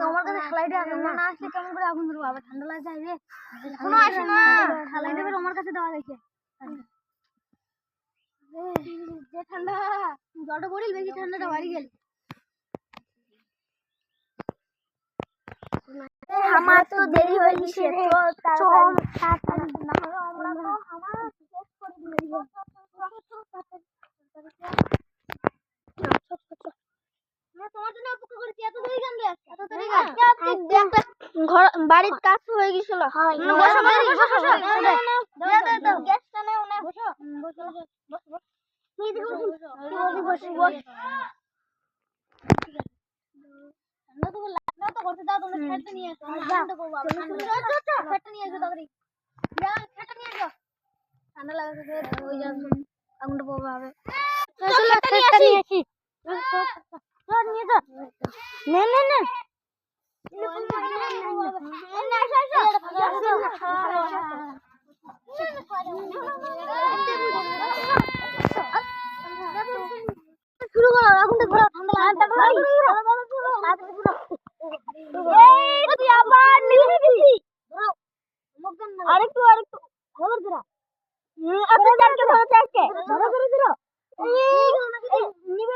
আমার কাছে খালাইটা আগুন না আসলে কেমন করে আগুন ধরবো আবার ঠান্ডা লাগছে রে শোনো আসো না খালাইটা বের আমার কাছে দেওয়া দেখে যে ঠান্ডা জলটা পড়িল বেশি ঠান্ডাটা বাড়ি গেল আমার তো দেরি হয়ে গেছে চল তাড়াতাড়ি না হলে আমরা তো আমার শেষ করে দিব বাড়ির কাজ হয়ে গেছিল ঠান্ডা লাগছে আগুনটা পড়বে হবে শুরু করো আগুনটা ধরো আরেকটু খবর দিরা আপনি চারকে ধরো চারকে ধরো নিবে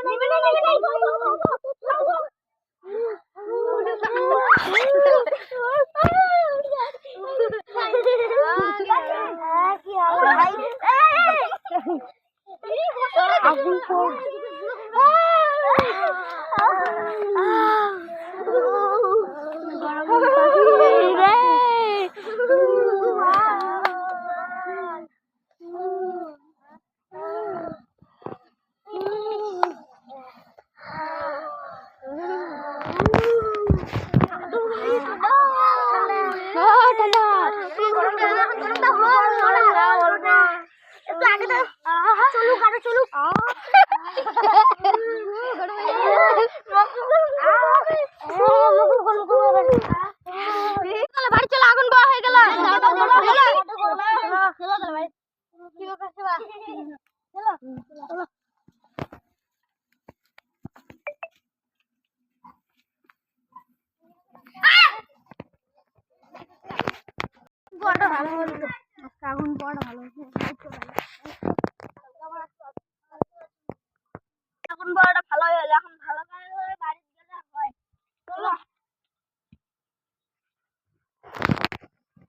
বাড়ি চলে আগুন পাওয়া হয়ে গেল আগুন পড়া ভালো আগুন পড়াটা ভালো হয়ে গেল এখন